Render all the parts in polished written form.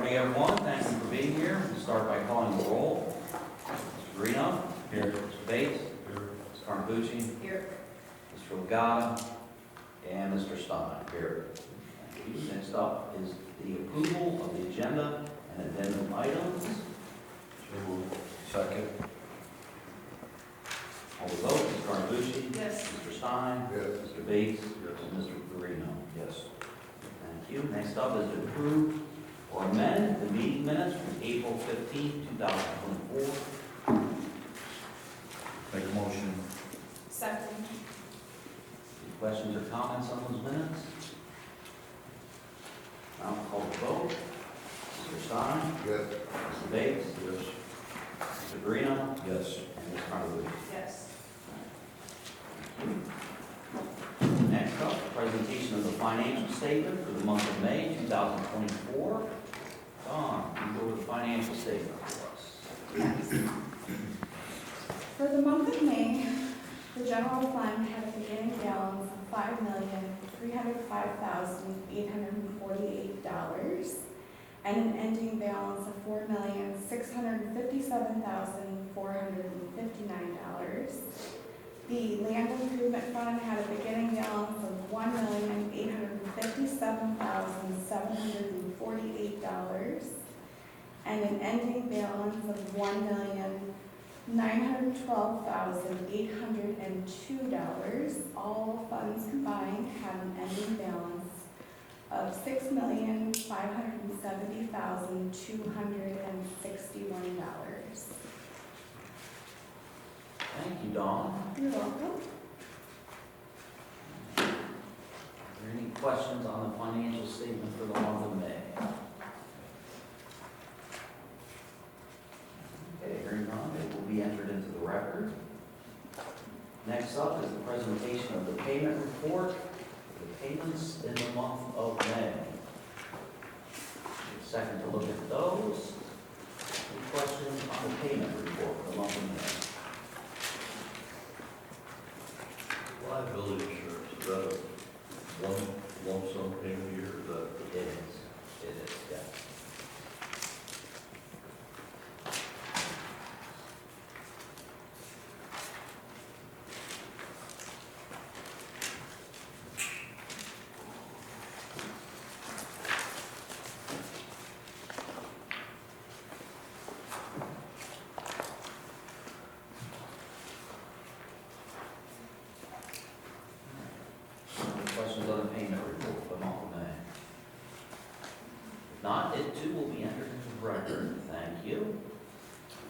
morning, everyone. Thank you for being here. We'll start by calling the roll. Mr. Greeno. Here. Mr. Bates. Here. Ms. Carnapucci. Here. Mr. Ogata. And Mr. Stein. Here. Thank you. Next up is the approval of the agenda and addendum items. Second. All the vote, Ms. Carnapucci. Yes. Mr. Stein. Yes. Mr. Bates. And Mr. Greeno. Yes. Thank you. Next up is to approve or amend the meeting minutes from April 15, 2024. Make a motion. Second. Any questions or comments on those minutes? I'll call the vote. Mr. Stein? Yes. Mr. Bates? Yes. Mr. Greeno? Yes. And Ms. Carnapucci. Yes. Next up, presentation of the financial statement for the month of May 2024. Dawn, can you go over the financial statement for us? Yes. For the month of May, the general fund had a beginning balance of $5,305,848 and an ending balance of $4,657,459. The land improvement fund had a beginning balance of $1,857,748 and an ending balance of $1,912,802. All funds combined have an ending balance of $6,570,261. Thank you, Dawn. You're welcome. Are there any questions on the financial statement for the month of May? Okay, hearing none, it will be entered into the record. Next up is the presentation of the payment report for the payments in the month of May. Take a second to look at those. Any questions on the payment report for the month of May? Liability insurance, is that a one lump sum payment a year, or is that? It is, yes. Any questions on the payment report for the month of May? If not, it too will be entered into the record. Thank you.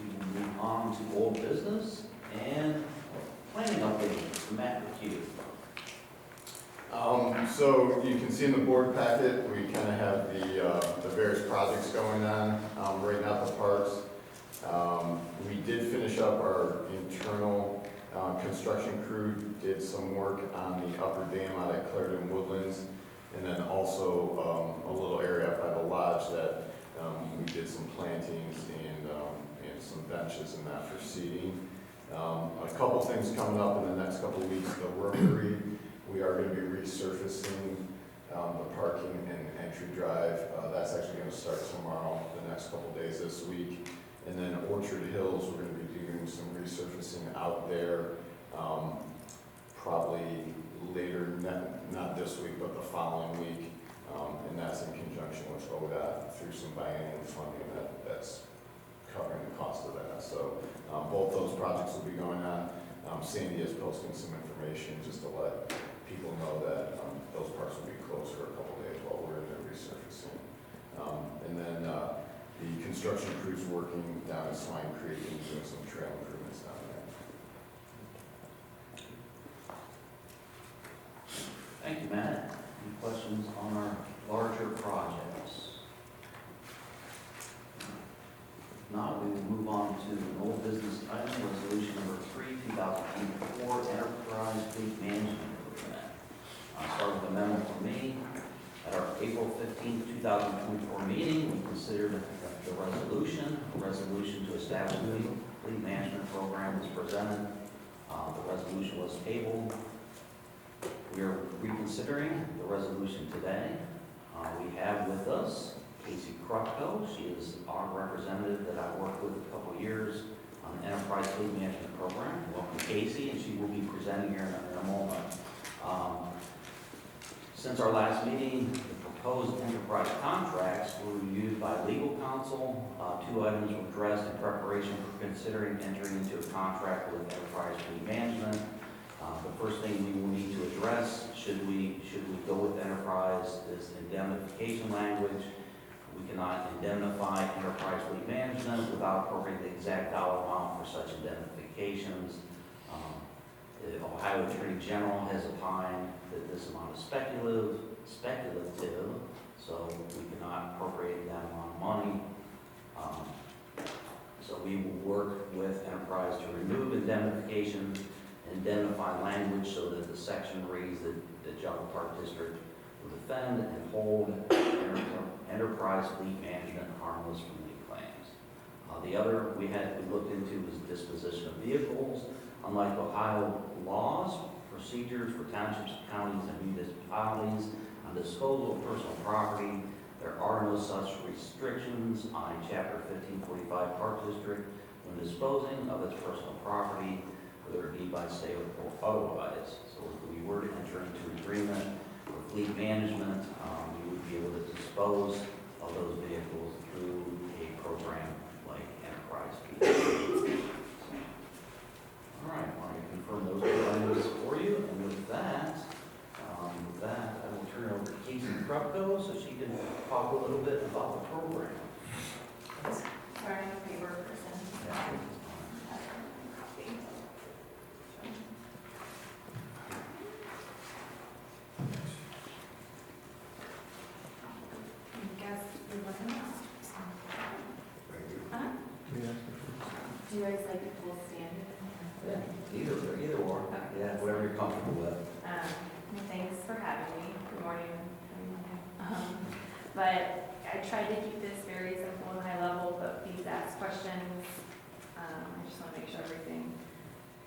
We will move on to old business and planning update for Matt McHugh. So you can see in the board packet, we kind of have the various projects going on right now at the parks. We did finish up our internal construction crew, did some work on the upper dam out at Clarendon Woodlands, and then also a little area up by the lodge that we did some plantings and some benches and that for seating. A couple things coming up in the next couple of weeks. The Rotary, we are going to be resurfacing the parking and entry drive. That's actually going to start tomorrow, the next couple of days this week. And then Orchard Hills, we're going to be doing some resurfacing out there, probably later, not this week, but the following week. And that's in conjunction with ODOT through some biennial funding that's covering the cost of that. So both those projects will be going on. Sandy is posting some information just to let people know that those parks will be closed for a couple of days while we're in there resurfacing. And then the construction crew's working down at Swine Creek and doing some trail improvements down there. Thank you, Matt. Any questions on our larger projects? If not, we will move on to an old business item, resolution number 3, 2024, Enterprise Fleet Management Program. I'll start with a memo from me. At our April 15, 2024 meeting, we considered the resolution. A resolution to establish a fleet management program was presented. The resolution was tabled. We are reconsidering the resolution today. We have with us Casey Krupko. She is our representative that I worked with a couple of years on the Enterprise Fleet Management Program. Welcome Casey, and she will be presenting here in a moment. Since our last meeting, the proposed enterprise contracts were reviewed by legal counsel. 2 items were addressed in preparation for considering entering into a contract with Enterprise Fleet Management. The first thing we will need to address, should we go with Enterprise, is indemnification language. We cannot indemnify Enterprise Fleet Management without appropriating the exact dollar amount for such indemnifications. The Ohio Attorney General has opined that this amount is speculative, so we cannot appropriate that amount of money. So we will work with Enterprise to remove indemnification, indemnify language so that the section reads that the Jungle Park District will defend and hold Enterprise Fleet Management harmless from legal claims. The other we looked into was disposition of vehicles. Unlike Ohio laws, procedures for townships, counties, and municipalities on disposal of personal property, there are no such restrictions on a Chapter 1545 Park District when disposing of its personal property, whether it be by sale or otherwise. So if we were to enter into an agreement for fleet management, we would be able to dispose of those vehicles through a program like Enterprise Fleet Management. All right, I want to confirm those items for you, and with that, I will turn it over to Casey Krupko so she can talk a little bit about the program. Sorry, paper person. Guess you're looking at. Do you guys like a full stand? Yeah, either or. Yeah, whatever you're comfortable with. Thanks for having me. Good morning. But I tried to keep this very simple and high level, but please ask questions. I just want to make sure everything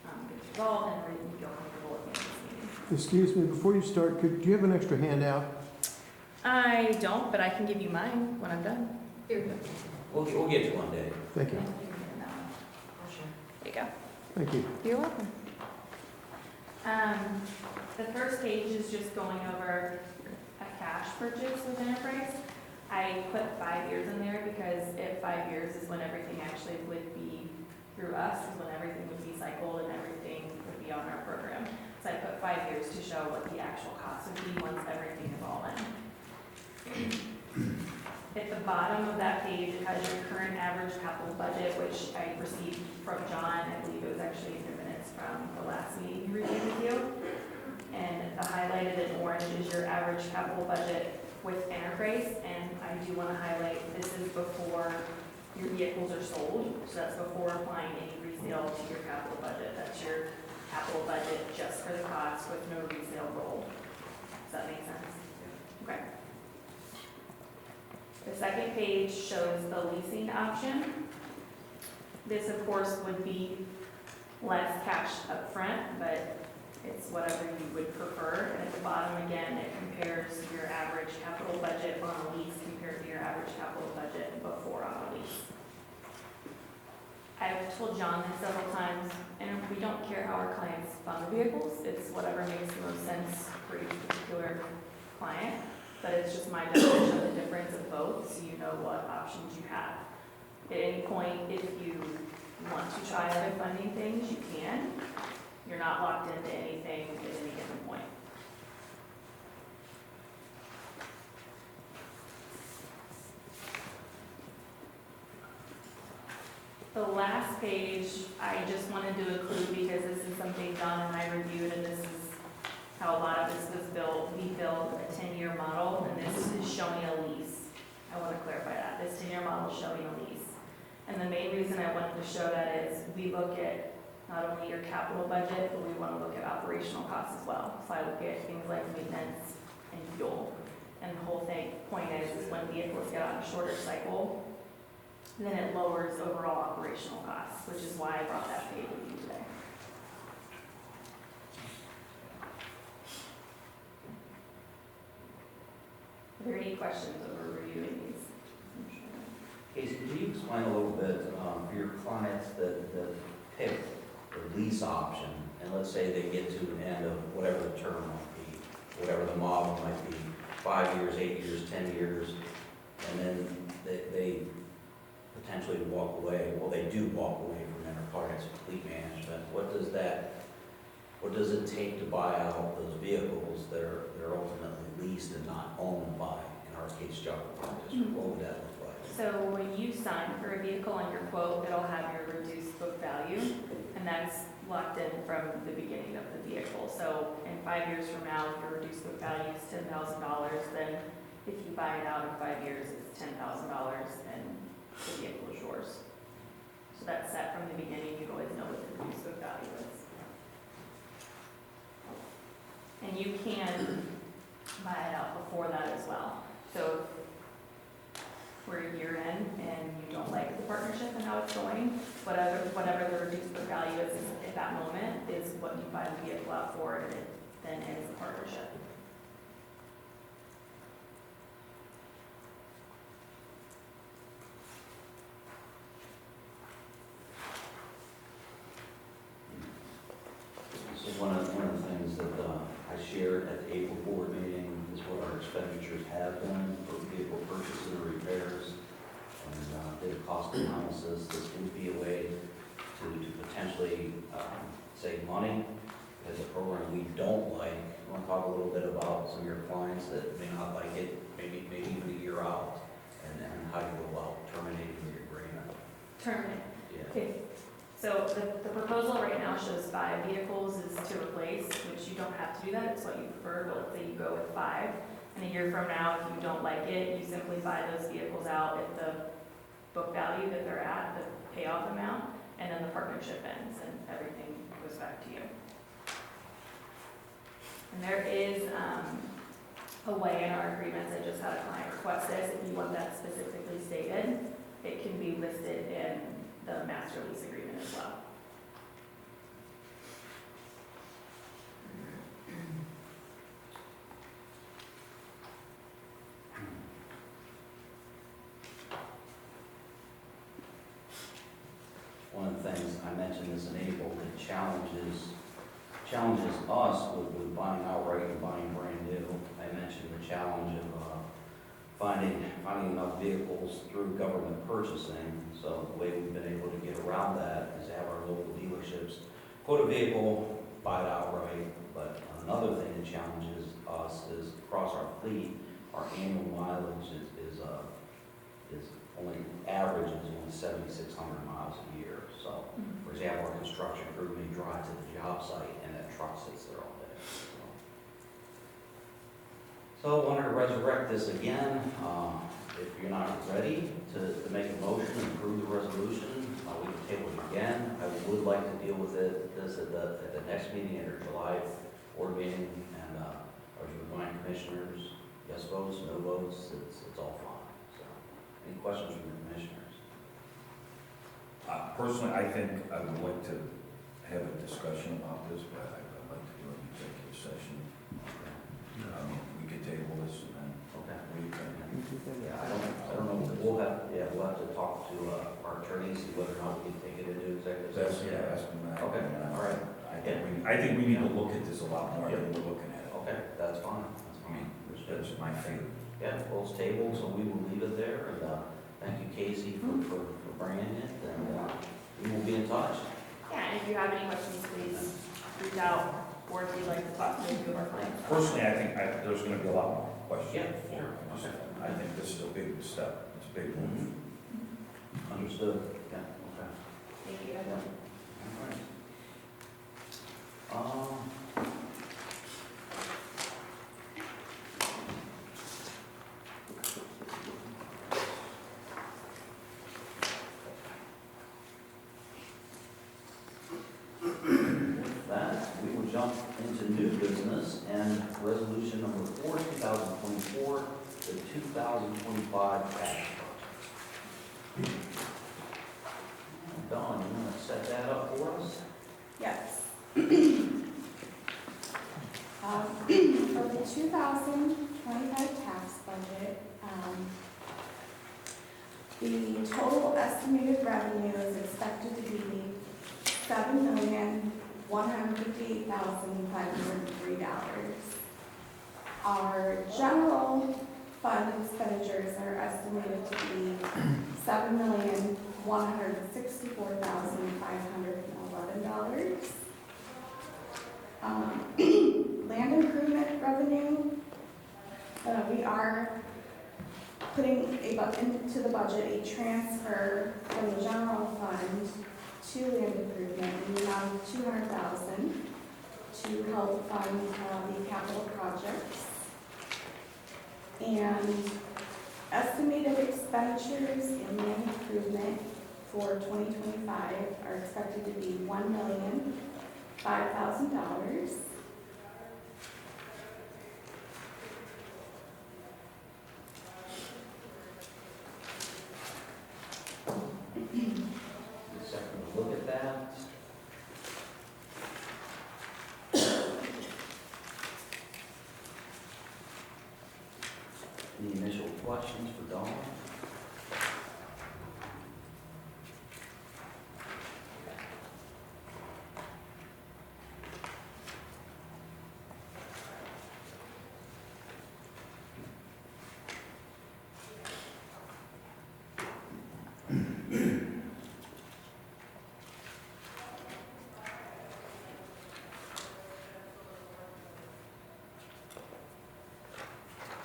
gets resolved and we feel comfortable with this meeting. Excuse me, before you start, do you have an extra handout? I don't, but I can give you mine when I'm done. Here we go. We'll get you one day. Thank you. There you go. Thank you. You're welcome. The first page is just going over a cash purchase with Enterprise. I put 5 years in there because if 5 years is when everything actually would be through us, is when everything would be cycled and everything would be on our program. So I put 5 years to show what the actual cost would be once everything is all in. At the bottom of that page, it has your current average capital budget, which I received from John. I believe it was actually in your minutes from the last meeting he reviewed with you. And the highlighted in orange is your average capital budget with Enterprise. And I do want to highlight, this is before your vehicles are sold. So that's before applying any resale to your capital budget. That's your capital budget just for the cost with no resale rolled. Does that make sense? Okay. The second page shows the leasing option. This, of course, would be less cash up front, but it's whatever you would prefer. And at the bottom, again, it compares your average capital budget on a lease compared to your average capital budget before on a lease. I've told John this several times, and we don't care how our clients fund the vehicles. It's whatever makes the most sense for each particular client. But it's just my definition of the difference of both, so you know what options you have. At any point, if you want to try other funding things, you can. You're not locked into anything at any given point. The last page, I just wanted to include because this is something Don and I reviewed, and this is how a lot of this was built. We built a 10-year model, and this is showing a lease. I want to clarify that. This 10-year model is showing a lease. And the main reason I wanted to show that is we look at not only your capital budget, but we want to look at operational costs as well. So I look at things like maintenance and fuel. And the whole point is when vehicles get on a shorter cycle, then it lowers overall operational costs, which is why I brought that page with you today. Are there any questions over reviewing these? Casey, could you explain a little bit, for your clients that pick the lease option, and let's say they get to an end of whatever the term might be, whatever the model might be, 5 years, 8 years, 10 years, and then they potentially walk away, well, they do walk away from enterprise fleet management. What does it take to buy out those vehicles that are ultimately leased and not owned by, in our case, Jockey Park District? What would that look like? So when you sign for a vehicle on your quote, it'll have your reduced book value, and that's locked in from the beginning of the vehicle. So in 5 years from now, if your reduced book value is $10,000, then if you buy it out in 5 years, it's $10,000 and the vehicle is yours. So that's set from the beginning, you always know what the reduced book value is. And you can buy it out before that as well. So we're a year in and you don't like the partnership and how it's going, whatever the reduced book value is at that moment is what you buy the vehicle out for, and it then ends the partnership. This is one of the things that I shared at the April board meeting, is what our expenditures have been for vehicle purchases and repairs. And did a cost analysis. This would be a way to potentially save money. As a program we don't like, I want to talk a little bit about some of your clients that may not like it, maybe even a year out, and then how you go about terminating the agreement. Terminate. Yeah. Okay, so the proposal right now shows 5 vehicles is to replace, which you don't have to do that, it's what you prefer, but let's say you go with 5. And a year from now, if you don't like it, you simply buy those vehicles out at the book value that they're at, the payoff amount, and then the partnership ends and everything goes back to you. And there is a way in our agreements, I just had a client request this, if you want that specifically stated, it can be listed in the master lease agreement as well. One of the things I mentioned this in April, that challenges us with buying outright and buying brand new. I mentioned the challenge of finding enough vehicles through government purchasing. So the way we've been able to get around that is to have our local dealerships quote a vehicle, buy it outright. But another thing that challenges us is across our fleet, our annual mileage is only average is only 7,600 miles a year. So, for example, our construction crew may drive to the job site and that truck sits there all day. So I wanted to resurrect this again. If you're not ready to make a motion and approve the resolution, we can table it again. I would like to deal with this at the next meeting, at our July board meeting, and I would remind commissioners, yes votes, no votes, it's all fine. So, any questions from the commissioners? Personally, I think I would like to have a discussion about this, but I'd like to do an executive session. We could table this and then, Okay. what do you think? Yeah, I don't know, we'll have to talk to our attorney, see whether or not we can take it into executive That's, session. yeah, ask them that. Okay, all right. I think we need to look at this a lot more than we're looking at it. Okay, that's fine, that's I mean, fine. that's my favorite. Yeah, well, it's tabled, so we will leave it there, and thank you, Casey, for bringing it, and we will be in touch. Yeah, and if you have any questions, please reach out, or if you'd like to talk to any of our clients. Personally, I think there's gonna be a lot more questions. Yeah, sure. I think this is a big step, it's a big move. Understood, yeah, okay. Thank you. All right. With that, we will jump into new business and resolution number 4, 2024, the 2025 tax budget. Dawn, you want to set that up for us? Yes. For the 2025 tax budget, The total estimated revenue is expected to be $7,158,503. Our general fund expenditures are estimated to be $7,164,511. Land improvement revenue, we are putting into the budget a transfer from the general fund to land improvement in the amount of $200,000 to help fund the capital projects. And estimated expenditures in land improvement for 2025 are expected to be $1,005,000. Second to look at that. Any initial questions for Dawn?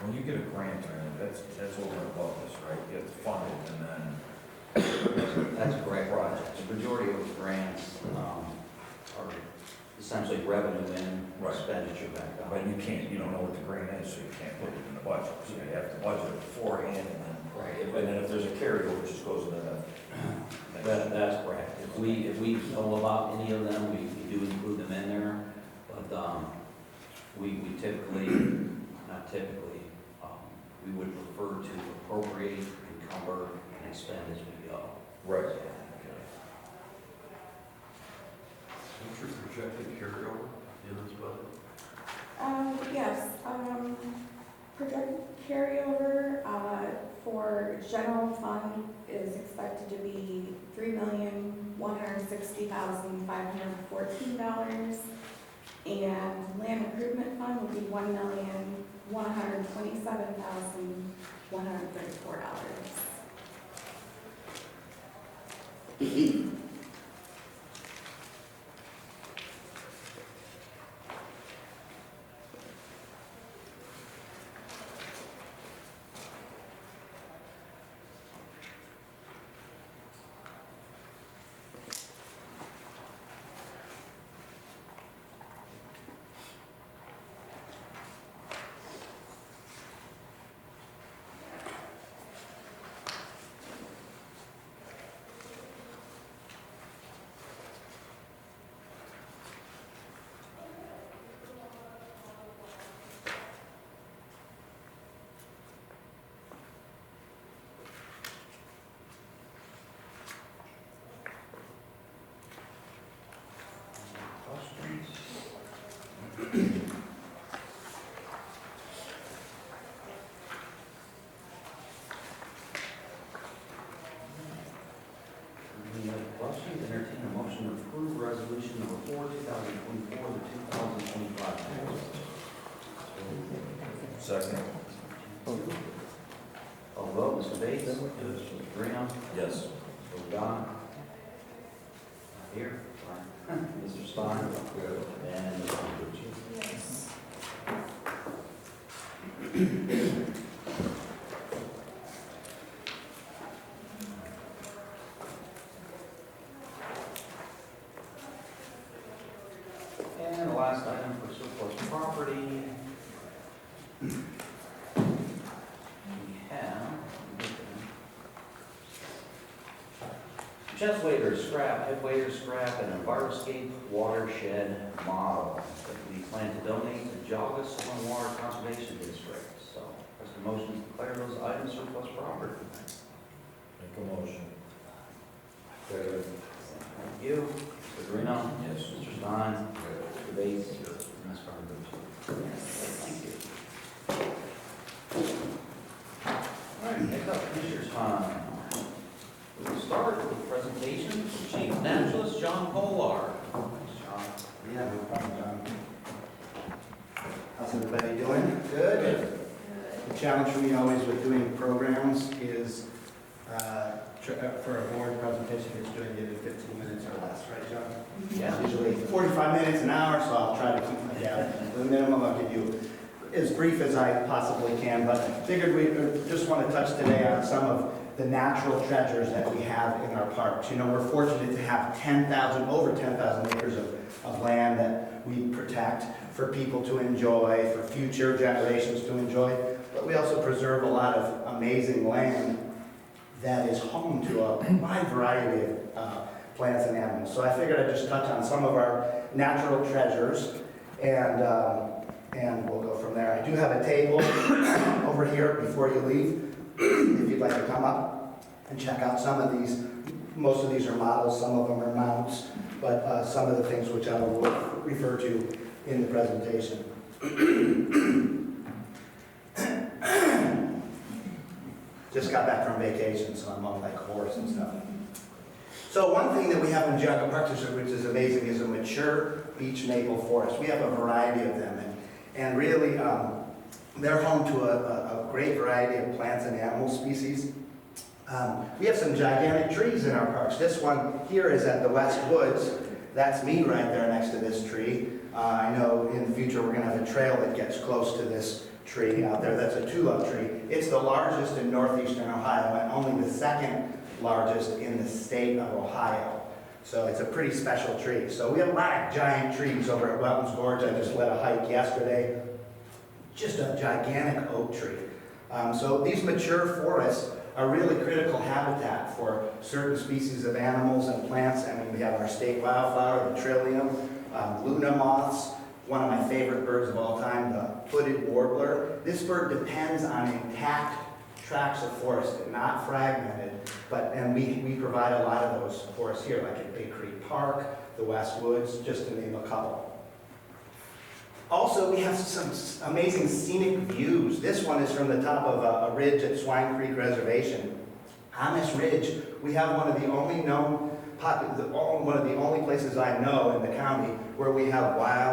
When you get a grant, that's over and above this, right? You have to fund it and then. That's correct. The majority of those grants are essentially revenue in, Right. expenditure back out. But you don't know what the grant is, so you can't put it in the budget. So you have to budget it beforehand and then, Right. and then if there's a carryover, it just goes into the. That's correct. If we know about any of them, we do include them in there, but we typically, not typically, we would prefer to appropriate, encumber, and expend as we go. Right. What's your projected carryover in this budget? Yes, projected carryover for general fund is expected to be $3,160,514, and land improvement fund will be $1,127,134. Any other questions? Entertain a motion to approve resolution number 4, 2024, the 2025 tax. Second. Call vote, Mr. Bates? Yes. Mr. Reno? Yes. Mr. O'Donnell? Not here. Mr. Stein? And Ms. Aldridge. Yes. And the last item for surplus property. We have chest waiter scrap, head waiter scrap, and a Enviroscape watershed model that we plan to donate to Jaga Soil and Water Conservation District. So, first the motion to declare those items surplus property. Make a motion. Thank you. Mr. Reno? Yes. Mr. Stein? Mr. Bates? And Ms. Carter? Thank you. All right, next up, Commissioner's time. We'll start with the presentation from Chief Naturalist John Kolar. Thanks, John. Yeah, no problem, John. How's everybody doing? Good. The challenge for me always with doing programs is, for a board presentation, it's doing it in 15 minutes or less, right, John? Yeah. Usually 45 minutes, an hour, so I'll try to keep my gap. The minimum I'll give you as brief as I possibly can, but figured we just want to touch today on some of the natural treasures that we have in our parks. You know, we're fortunate to have over 10,000 acres of land that we protect for people to enjoy, for future generations to enjoy, but we also preserve a lot of amazing land that is home to a wide variety of plants and animals. So I figured I'd just touch on some of our natural treasures, and we'll go from there. I do have a table over here before you leave, if you'd like to come up and check out some of these. Most of these are models, some of them are mounts, but some of the things which I will refer to in the presentation. Just got back from vacation, so I'm on like a horse and stuff. So one thing that we have in Geauga Park District, which is amazing, is a mature beech maple forest. We have a variety of them, and really they're home to a great variety of plants and animal species. We have some gigantic trees in our parks. This one here is at the West Woods. That's me right there next to this tree. I know in the future we're going to have a trail that gets close to this tree out there. That's a tulip tree. It's the largest in northeastern Ohio and only the second largest in the state of Ohio. So it's a pretty special tree. So we have a lot of giant trees over at Welton's Gorge. I just led a hike yesterday. Just a gigantic oak tree. So these mature forests are really critical habitat for certain species of animals and plants. I mean, we have our state wildflower, the trillium, Luna moths, one of my favorite birds of all time, the hooded warbler. This bird depends on intact tracts of forest, not fragmented, and we provide a lot of those forests here, like at Big Creek Park, the West Woods, just to name a couple. Also, we have some amazing scenic views. This one is from the top of a ridge at Swine Creek Reservation. On this ridge, we have one of the only places I know in the county where we have wild